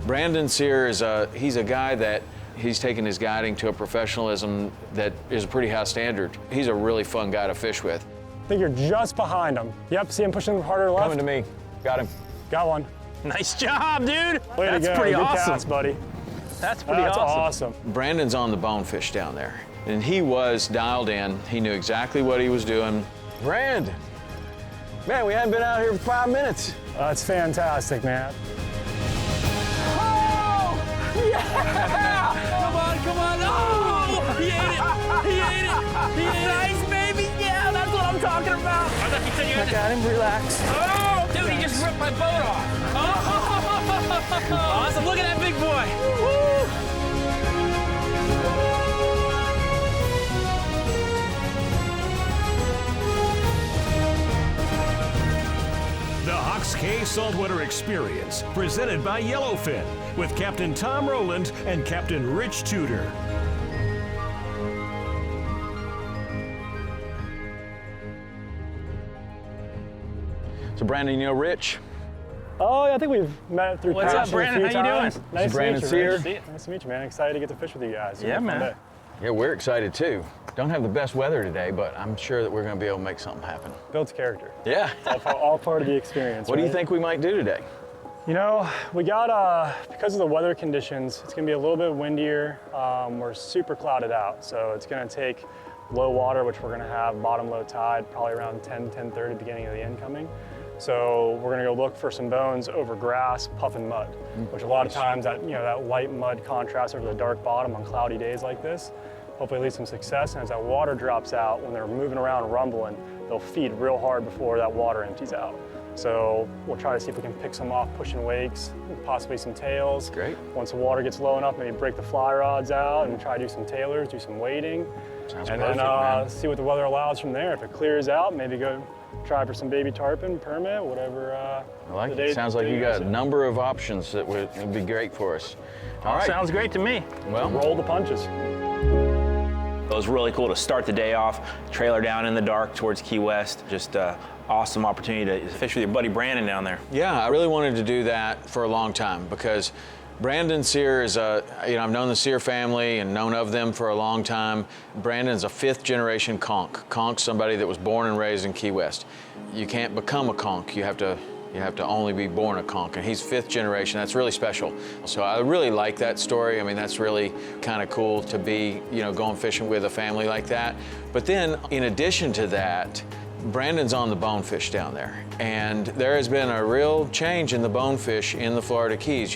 Brandon Sear he's a guy that he's taken his guiding to a professionalism that is a pretty high standard. He's a really fun guy to fish with. I think you're just behind him. Yep, see him pushing harder left? Coming to me. Got him. Got one. Nice job, dude. Way That's to go. pretty Good awesome. cast, buddy. That's pretty awesome. Brandon's on the Bonefish down there, and he was dialed in. He knew exactly what he was doing. Brandon, man, we haven't been out here for 5 minutes. That's fantastic, man. Come on, come on. Oh, he ate it. He ate it. He ate it. Nice, baby. Yeah, that's what I'm talking about. I thought you said you had to... Got him, relax. Oh, dude, he just ripped my boat off. Oh, awesome. Look at that big boy. Woo. The Hawks Cay Saltwater Experience, presented by Yellowfin, with Captain Tom Rowland and Captain Rich Tudor. So Brandon, you know Rich? Oh, yeah, I think we've met through What's up, passing Brandon? a few How you times. doing? Nice to Brandon meet you, Sear. Rich. Nice to meet you, man. Excited to get to fish with you guys. Yeah, It's been a fun man. day. Yeah, we're excited too. Don't have the best weather today, but I'm sure that we're going to be able to make something happen. Builds character. Yeah. All part of the experience. What do you right? think we might do today? You know, we got, because of the weather conditions, it's gonna be a little bit windier. We're super clouded out, so it's gonna take low water, which we're gonna have bottom low tide, probably around 10:30, beginning of the incoming. So we're gonna go look for some bones over grass, puff and mud, which a lot of times that, that light mud contrasts over the dark bottom on cloudy days like this. Hopefully lead some success, and as that water drops out, when they're moving around and rumbling, they'll feed real hard before that water empties out. So we'll try to see if we can pick some off pushing wakes, possibly some tails. Great. Once the water gets low enough, maybe break the fly rods out and try to do some tailers, do some wading. Sounds and perfect, then man. see what the weather allows from there. If it clears out, maybe go try for some baby tarpon, permit, whatever. I like it. Sounds like you got a number of options that would be great for us. All right. Sounds great to me. Well, Roll the punches. It was really cool to start the day off, trailer down in the dark towards Key West. Just awesome opportunity to fish with your buddy Brandon down there. yeah, I really wanted to do that for a long time because Brandon Sear is I've known the Sear family and known of them for a long time. Brandon's a 5th generation conch. Conch's somebody that was born and raised in Key West. You can't become a conch. You have to only be born a conch, and he's 5th generation. That's really special. So I really like that story. I mean, that's really kind of cool to be, going fishing with a family like that. But then, in addition to that, Brandon's on the Bonefish down there, and there has been a real change in the Bonefish in the Florida Keys.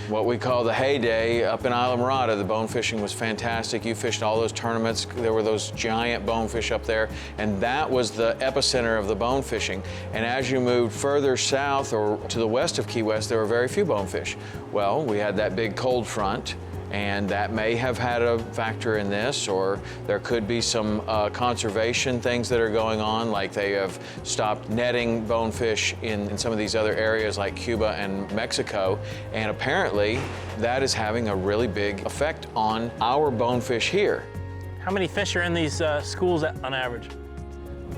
What we call the heyday up in Isla Mirada, the bone fishing was fantastic. You fished all those tournaments. There were those giant bonefish up there, and that was the epicenter of the bone fishing. And as you moved further south or to the west of Key West, there were very few bonefish. Well, we had that big cold front, and that may have had a factor in this, or there could be some conservation things that are going on, like they have stopped netting bonefish in some of these other areas like Cuba and Mexico, and apparently that is having a really big effect on our bonefish here. How many fish are in these schools on average?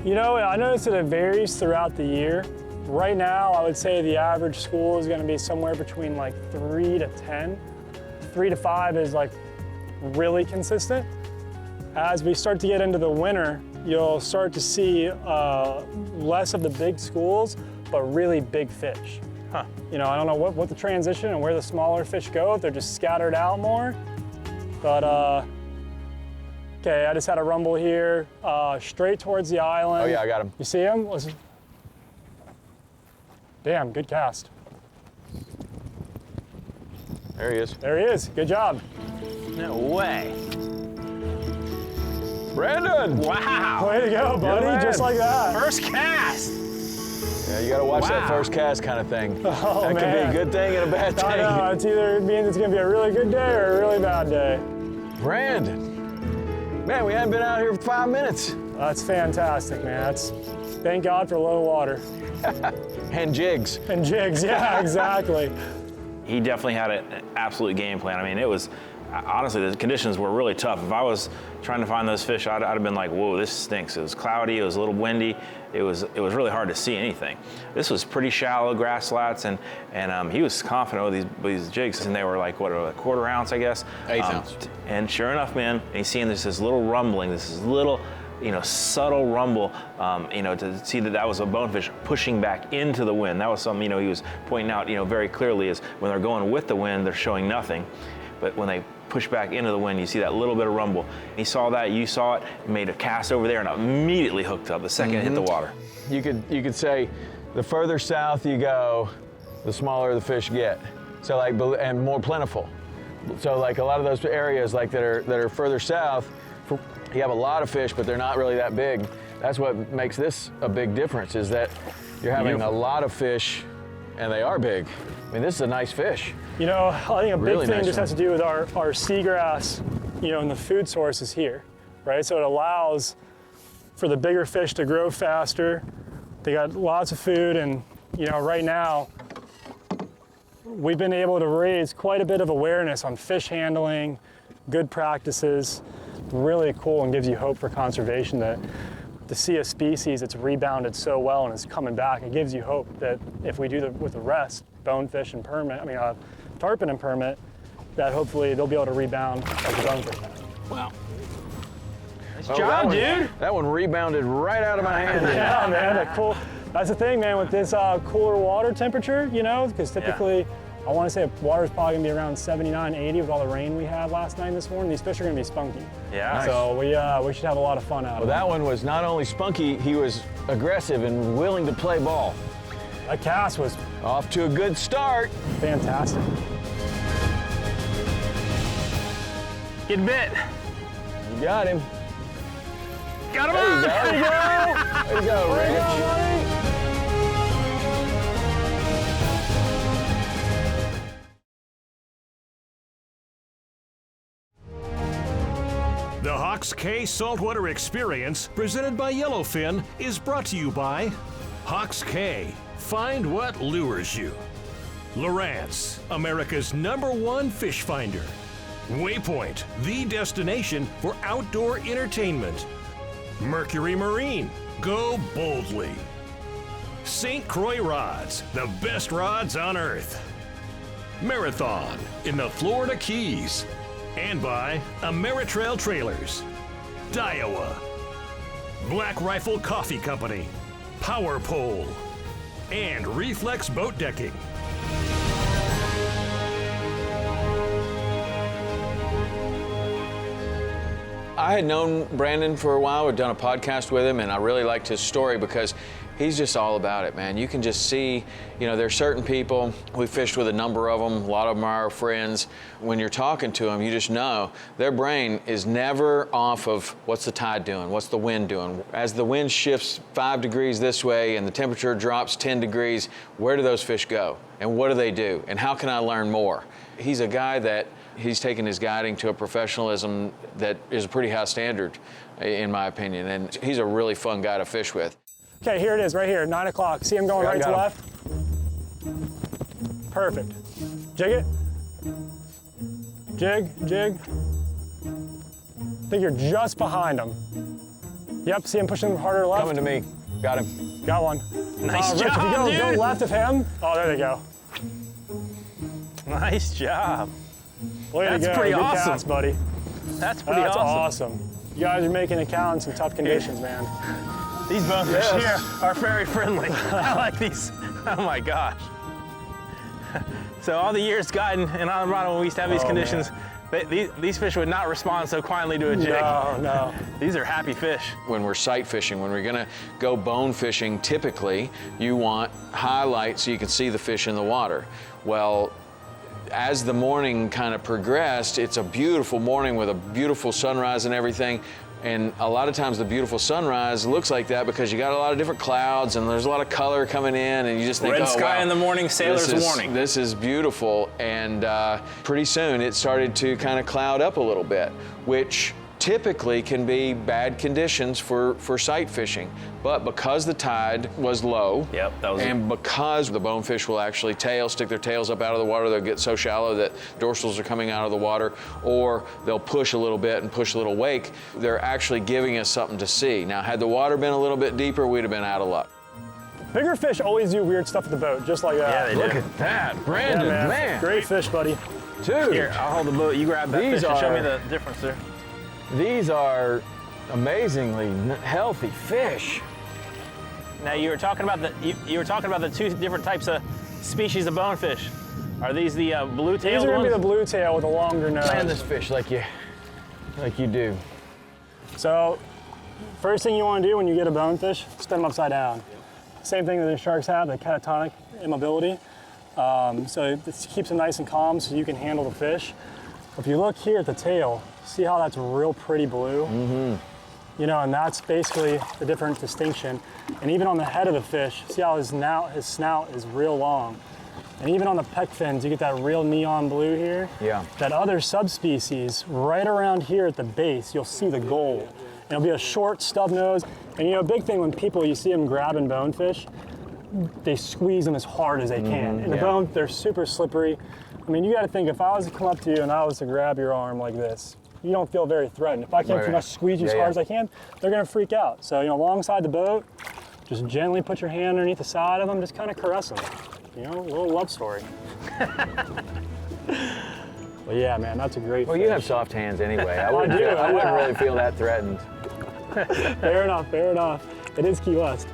I noticed that it varies throughout the year. Right now, I would say the average school is gonna be somewhere between like 3 to 10. 3 to 5 is like really consistent. As we start to get into the winter, you'll start to see less of the big schools, but really big fish. Huh. I don't know what the transition and where the smaller fish go, if they're just scattered out more. But, okay, I just had a rumble here, straight towards the island. Oh yeah, I got him. You see him? Damn, good cast. There he is. There he is, good job. No way. Brandon! Wow. Way to go, buddy, man. just like that. First cast. Yeah, you gotta watch that Wow. first cast kind of thing. Oh, that could be a man. good thing and a bad I know, thing. it's either means it's gonna be a really good day or a really bad day. Brandon, man, we haven't been out here for 5 minutes. That's fantastic, man. Thank God for low water. And jigs. And jigs, yeah, exactly. He definitely had an absolute game plan. I mean, it was, honestly, the conditions were really tough. If I was trying to find those fish, I'd have been like, whoa, this stinks. It was cloudy, it was a little windy, it was really hard to see anything. This was pretty shallow grass slats, and he was confident with these jigs, and they were like, what, a quarter ounce, I guess? Eighth ounce. And sure enough, man, and he's seeing this little rumbling, this little, subtle rumble, to see that was a bonefish pushing back into the wind. That was something, he was pointing out, very clearly, is when they're going with the wind, they're showing nothing. But when they push back into the wind, you see that little bit of rumble. He saw that, you saw it, made a cast over there, and immediately hooked up the second it hit the water. You could say the further south you go, the smaller the fish get. So and more plentiful. So like a lot of those areas that are further south, you have a lot of fish, but they're not really that big. That's what makes this a big difference, is that you're having a lot of fish, and they are big. I mean, this is a nice fish. I think a big Really thing nice just has to do with our seagrass, and the food sources here, right? So it allows for the bigger fish to grow faster. They got lots of food, and right now, we've been able to raise quite a bit of awareness on fish handling, good practices. Really cool, and gives you hope for conservation that to see a species that's rebounded so well and is coming back. It gives you hope that if we do with the rest, bonefish and tarpon and permit, that hopefully they'll be able to rebound like the bonefish have. Wow. Nice Oh, job, dude. That one rebounded right out of my hand. Yeah, man, that's the thing, man, with this cooler water temperature, because typically, I want to say water's probably gonna be around 79, 80 with all the rain we had last night and this morning. These fish are gonna be spunky. Yeah. Nice. So we should have a lot of fun out of it. That one was not only spunky, he was aggressive and willing to play ball. That cast was Off to a good start. fantastic. Get bit. You got him. Got him There you on. go. There you go. There you go, Rich. The Hawks K Saltwater Experience, presented by Yellowfin, is brought to you by Hawks K. Find what lures you. LOWRANCE, America's #1 fish finder. Waypoint, the destination for outdoor entertainment. Mercury Marine, go boldly. ST.CROIX rods, the best rods on earth. Marathon in the Florida Keys. And by Ameritrail Trailers, Daiwa, Black Rifle Coffee Company, Power Pole, and Reflex Boat Decking. I had known Brandon for a while. We'd done a podcast with him, and I really liked his story because he's just all about it, man. You can just see, there's certain people, we fished with a number of them, a lot of them are our friends. When you're talking to them, you just know their brain is never off of what's the tide doing, what's the wind doing. As the wind shifts 5 degrees this way and the temperature drops 10 degrees, where do those fish go? And what do they do? And how can I learn more? He's a guy that he's taken his guiding to a professionalism that is a pretty high standard, in my opinion. And he's a really fun guy to fish with. Okay, here it is, right here, 9 o'clock. See him going right to got him. left? Perfect. Jig it. Jig, jig. I think you're just behind him. Yep, see him pushing harder left? Coming to me. Got him. Got one. Nice Rich, if job, you go dude. left of him. Oh, there they go. Nice job. Way to That's go. pretty Good awesome. cast, buddy. That's pretty That's awesome. You guys are making it count in some tough conditions, man. These bonefish Yes. here are very friendly. I like these. Oh my gosh. So all the years guiding in Colorado when we used to have these conditions, these fish would not respond so quietly to a jig. No. These are happy fish. When we're sight fishing, when we're gonna go bone fishing, typically you want high light so you can see the fish in the water. Well, as the morning kind of progressed, it's a beautiful morning with a beautiful sunrise and everything. And a lot of times the beautiful sunrise looks like that because you got a lot of different clouds and there's a lot of color coming in, and you just think, Red oh, sky wow, in the morning, sailor's warning. This is beautiful. And pretty soon it started to kind of cloud up a little bit, which typically can be bad conditions for sight fishing. But because the tide was low, and because the bonefish will actually stick their tails up out of the water, they'll get so shallow that dorsals are coming out of the water, or they'll push a little bit and push a little wake, they're actually giving us something to see. Now, had the water been a little bit deeper, we'd have been out of luck. Bigger fish always do weird stuff at the boat, just like that. Yeah, they do. Look at that, Brandon, Yeah, man. Great fish, buddy. Dude, Here, I'll hold the boat. You grab that These fish and show me are- the difference there. these are amazingly healthy fish. Now you were talking about you were talking about the two different types of species of bonefish. Are these the blue-tailed These are gonna ones? be the blue tail with a longer nose. Land this fish like you do. So, first thing you want to do when you get a bonefish, spin them upside down. Same thing that the sharks have, the catatonic immobility. So this keeps them nice and calm so you can handle the fish. If you look here at the tail, see how that's real pretty blue? Mm-hmm. You know, and that's basically the different distinction. And even on the head of the fish, see how his snout is real long. And even on the pec fins, you get that real neon blue here. Yeah. That other subspecies, right around here at the base, you'll see the gold. And it'll be a short stub nose. And you know, a big thing when you see them grabbing bonefish, they squeeze them as hard as they can. And the bone, they're super slippery. I mean, you gotta think, if I was to come up to you and I was to grab your arm like this, you don't feel very threatened. If I can't pretty much squeeze you as hard as I can, they're gonna freak out. So, you know, alongside the boat, just gently put your hand underneath the side of them, just kind of caress them. You know, a little love story. But yeah, man, that's a great Well, fish. you have soft hands anyway. I I wouldn't really feel that threatened. Fair enough, fair enough. It is Key West.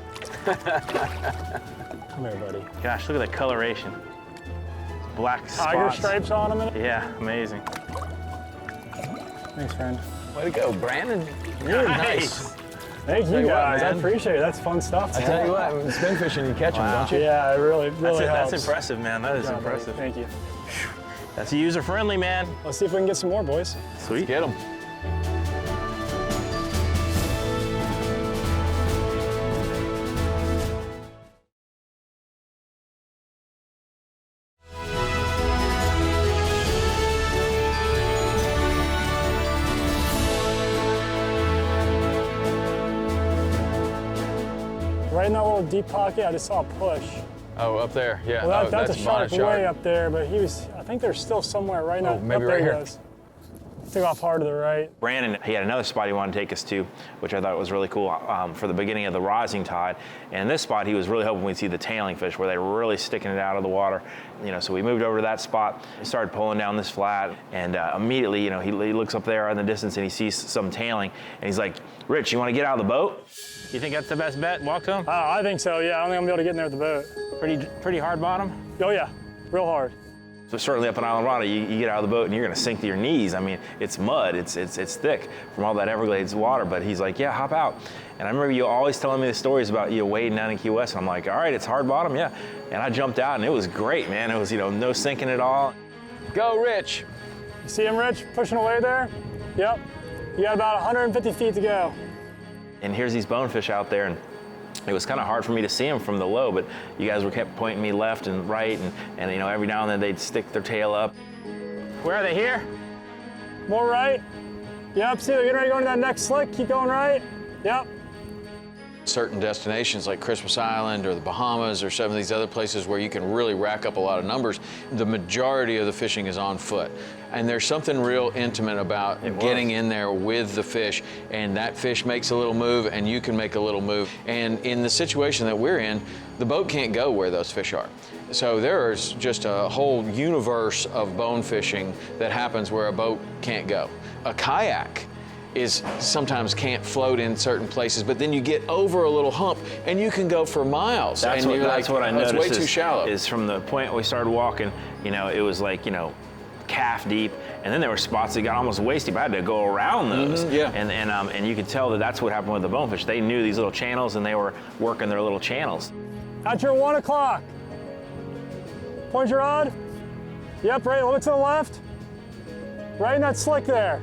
Come here, buddy. Gosh, look at the coloration. Black Tiger spots. stripes on them. Yeah, amazing. Thanks, friend. Way to go, Brandon. You're nice. Thank you you what, guys. I man. appreciate it. That's fun stuff. I tell you what, when spin fishing, you catch them, don't you? Yeah, it really helps. That's impressive, man. That is Good job, buddy. impressive. Thank you. That's user-friendly, man. Let's see if we can get some more, boys. Sweet. Get them. Right in that little deep pocket, I just saw a push. Oh, up there, yeah. Well, oh, that's a shark bonnet way up there, but I think they're still somewhere right now. maybe up there right here. he goes. Took off hard to the right. Brandon, he had another spot he wanted to take us to, which I thought was really cool for the beginning of the rising tide. And this spot, he was really hoping we'd see the tailing fish where they were really sticking it out of the water. You know, so we moved over to that spot, started pulling down this flat, and immediately, you know, he looks up there in the distance and he sees some tailing, and he's like, "Rich, you want to get out of the boat?" You think that's the best bet? Walk to him? I think so, yeah. I don't think I'm gonna be able to get in there with the boat. Pretty hard bottom? Oh yeah, real hard. So certainly up in Island Rada, you get out of the boat and you're gonna sink to your knees. I mean, it's mud, it's thick from all that Everglades water, but he's like, yeah, hop out. And I remember you always telling me the stories about you wading down in Key West, and I'm like, all right, it's hard bottom, yeah. And I jumped out and it was great, man. It was, you know, no sinking at all. Go, Rich. You see him, Rich, pushing away there? Yep. You got about 150 feet to go. And here's these bonefish out there, and it was kind of hard for me to see them from the low, but you guys were kept pointing me left and right, and you know, every now and then they'd stick their tail up. Where are they? Here? More right. Yep, see, they're getting ready to go into that next slick. Keep going right. Yep. Certain destinations like Christmas Island or the Bahamas or some of these other places where you can really rack up a lot of numbers, the majority of the fishing is on foot. And there's something real intimate about getting in there with the fish, and that fish makes a little move and you can make a little move. And in the situation that we're in, the boat can't go where those fish are. So there's just a whole universe of bone fishing that happens where a boat can't go. A kayak sometimes can't float in certain places, but then you get over a little hump and you can go for miles. That's and what I noticed. It's way too shallow. Is from the point we started walking, you know, it was like, you know, calf deep, and then there were spots that got almost waist deep. I had to go around those. And you could tell that that's what happened with the bonefish. They knew these little channels and they were working their little channels. At your 1 o'clock. Point your rod. Yep, right, look to the left. Right in that slick there.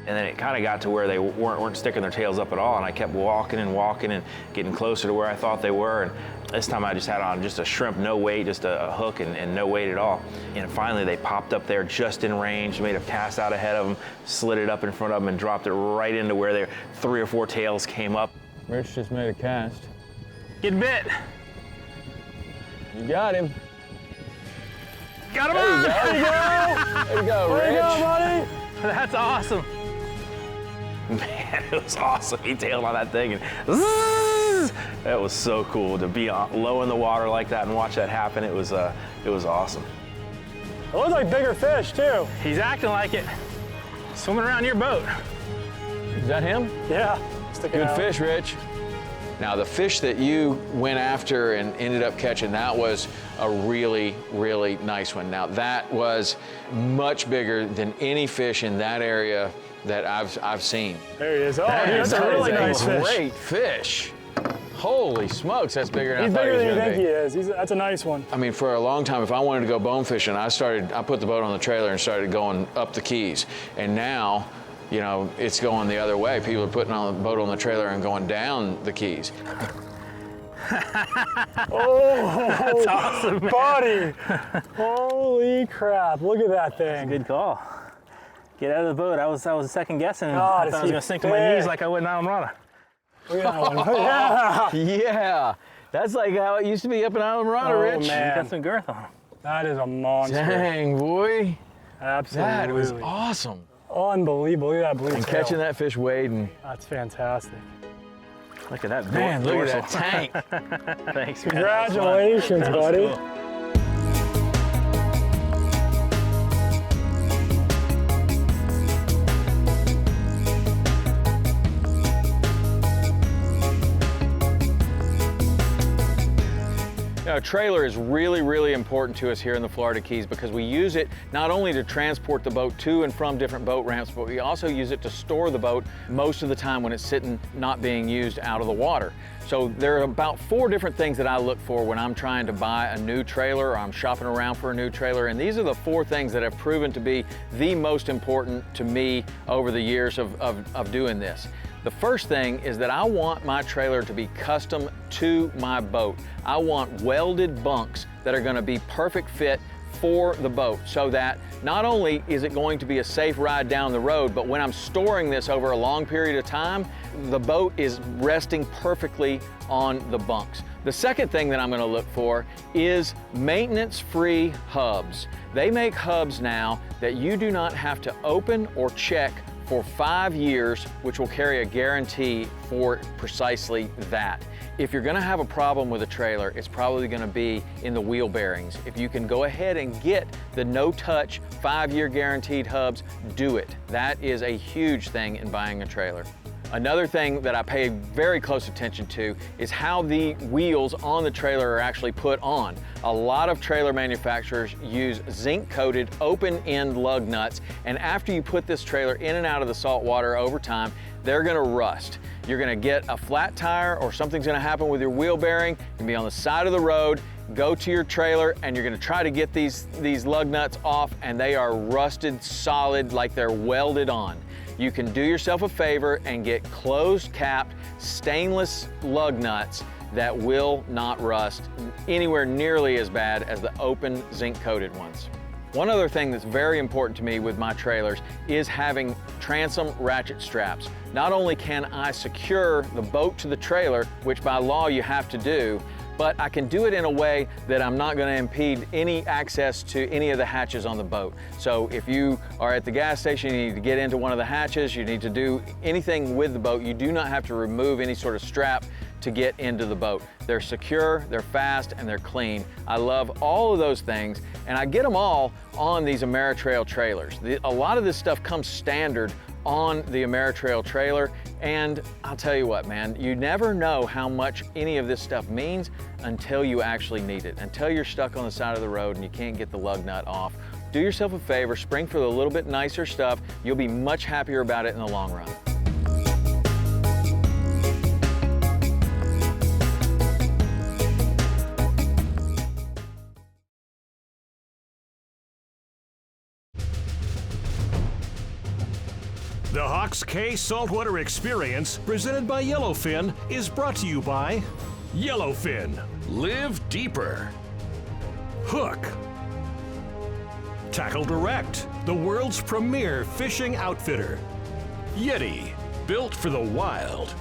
And then it kind of got to where they weren't sticking their tails up at all, and I kept walking and walking and getting closer to where I thought they were, and This time I just had on just a shrimp, no weight, just a hook and no weight at all. And finally they popped up there just in range, made a cast out ahead of them, slid it up in front of them and dropped it right into where their 3 or 4 tails came up. Rich just made a cast. Get bit. You got him. Got him There on! you go. There you go, Rich. There you go, buddy. That's awesome. Man, it was awesome. He tailed on that thing and zzz, that was so cool to be low in the water like that and watch that happen. It was awesome. It looks like bigger fish too. He's acting like it. Swimming around your boat. Is that him? Yeah. Sticking Good out. fish, Rich. Now, the fish that you went after and ended up catching, that was a really, really nice one. Now, that was much bigger than any fish in that area that I've seen. There he is. Oh, dude, that's a really nice fish. Great fish. Holy smokes, that's bigger than He's I thought bigger he than was you gonna think be. he is. That's a nice one. I mean, for a long time, if I wanted to go bone fishing, I put the boat on the trailer and started going up the Keys. And now, you know, it's going the other way. People are putting on the boat on the trailer and going down the Keys. Oh, That's awesome, man. buddy. Holy crap. Look at that thing. Good call. Get out of the boat. I was second guessing. God, I thought I is was he gonna sink to my thick. knees like I would in Islamorada. Look at that one. Yeah. Yeah, that's like how it used to be up in Islamorada, Oh, Rich. man. Got some girth on him. That is a monster. Dang, boy. Absolutely. That was awesome. Unbelievable. Look at that blue And tail. catching that fish wading. That's fantastic. Look at that. Man, look dorsal. at that tank. Thanks, man. Congratulations, That was buddy. cool. Now, a trailer is really, really important to us here in the Florida Keys because we use it not only to transport the boat to and from different boat ramps, but we also use it to store the boat most of the time when it's sitting not being used out of the water. So there are about 4 different things that I look for when I'm trying to buy a new trailer or I'm shopping around for a new trailer, and these are the 4 things that have proven to be the most important to me over the years of doing this. The first thing is that I want my trailer to be custom to my boat. I want welded bunks that are going to be perfect fit for the boat so that not only is it going to be a safe ride down the road, but when I'm storing this over a long period of time, the boat is resting perfectly on the bunks. The second thing that I'm going to look for is maintenance-free hubs. They make hubs now that you do not have to open or check for 5 years, which will carry a guarantee for precisely that. If you're gonna have a problem with a trailer, it's probably gonna be in the wheel bearings. If you can go ahead and get the no-touch 5-year guaranteed hubs, do it. That is a huge thing in buying a trailer. Another thing that I pay very close attention to is how the wheels on the trailer are actually put on. A lot of trailer manufacturers use zinc-coated open-end lug nuts, and after you put this trailer in and out of the salt water over time, they're gonna rust. You're gonna get a flat tire or something's gonna happen with your wheel bearing. You're gonna be on the side of the road, go to your trailer, and you're gonna try to get these lug nuts off, and they are rusted solid like they're welded on. You can do yourself a favor and get closed-capped stainless lug nuts that will not rust anywhere nearly as bad as the open zinc-coated ones. One other thing that's very important to me with my trailers is having transom ratchet straps. Not only can I secure the boat to the trailer, which by law you have to do, but I can do it in a way that I'm not going to impede any access to any of the hatches on the boat. So if you are at the gas station, you need to get into one of the hatches, you need to do anything with the boat, you do not have to remove any sort of strap to get into the boat. They're secure, they're fast, and they're clean. I love all of those things, and I get them all on these Ameritrail trailers. A lot of this stuff comes standard on the Ameritrail trailer, and I'll tell you what, man, you never know how much any of this stuff means until you actually need it, until you're stuck on the side of the road and you can't get the lug nut off. Do yourself a favor, spring for the little bit nicer stuff. You'll be much happier about it in the long run. The Hawks K Saltwater Experience, presented by Yellowfin, is brought to you by Yellowfin, live deeper. Hook. Tackle Direct, the world's premier fishing outfitter. YETI, built for the wild.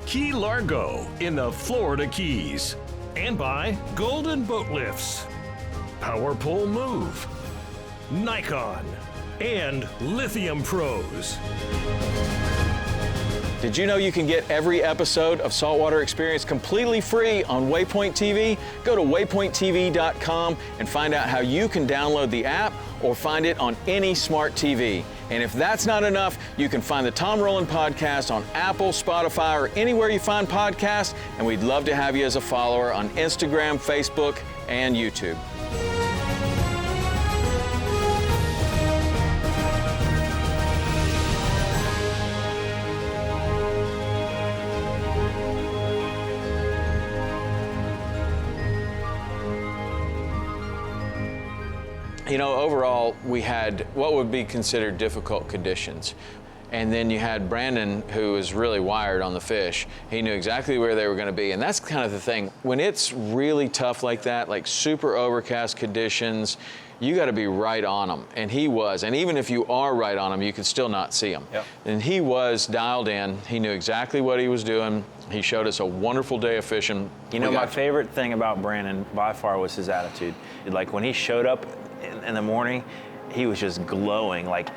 Key Largo in the Florida Keys. And by Golden Boat Lifts, Power Pole Move, Nikon, and Lithium Pros. Did you know you can get every episode of Saltwater Experience completely free on Waypoint TV? Go to waypointtv.com and find out how you can download the app or find it on any smart TV. And if that's not enough, you can find the Tom Rowland podcast on Apple, Spotify, or anywhere you find podcasts. And we'd love to have you as a follower on Instagram, Facebook, and YouTube. You know, overall, we had what would be considered difficult conditions. And then you had Brandon, who was really wired on the fish. He knew exactly where they were going to be. And that's kind of the thing. When it's really tough like that, like super overcast conditions, you got to be right on them. And he was. And even if you are right on them, you could still not see them. Yep. And he was dialed in. He knew exactly what he was doing. He showed us a wonderful day of fishing. You know, my favorite thing about Brandon by far was his attitude. Like when he showed up in the morning, he was just glowing, like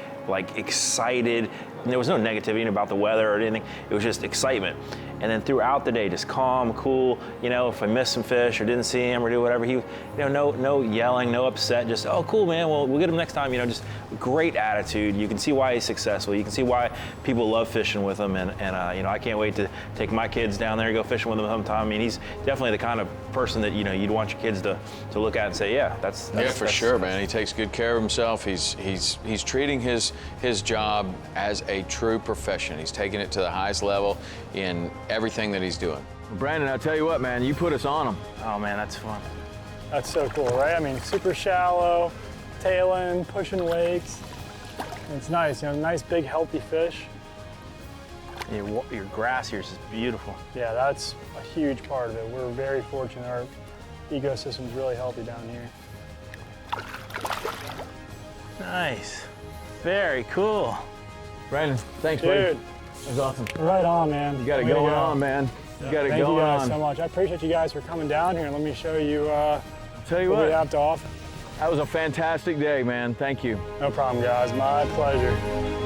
excited. And there was no negativity about the weather or anything. It was just excitement. And then throughout the day, just calm, cool. You know, if I missed some fish or didn't see him or do whatever, he, you know, no yelling, no upset. Just, oh, cool, man. Well, we'll get him next time. You know, just great attitude. You can see why he's successful. You can see why people love fishing with him. And you know, I can't wait to take my kids down there and go fishing with him sometime. I mean, he's definitely the kind of person that, you know, you'd want your kids to look at and say, yeah, that's for sure, man. He takes good care of himself. He's treating his job as a true profession. He's taking it to the highest level in everything that he's doing. Brandon, I'll tell you what, man, you put us on them. Oh man, that's fun. That's so cool, right? I mean, super shallow, tailing, pushing wakes. It's nice, you know, nice big healthy fish. Your grass here is just beautiful. Yeah, that's a huge part of it. We're very fortunate. Our ecosystem's really healthy down here. Nice. Very cool. Brandon, thanks, Dude. buddy. That was awesome. Right on, man. You got it going on, man. You got it going on. Thank you guys so much. I appreciate you guys for coming down here and let me show you Tell you what what, we have to offer. that was a fantastic day, man. Thank you. No problem, guys. My pleasure.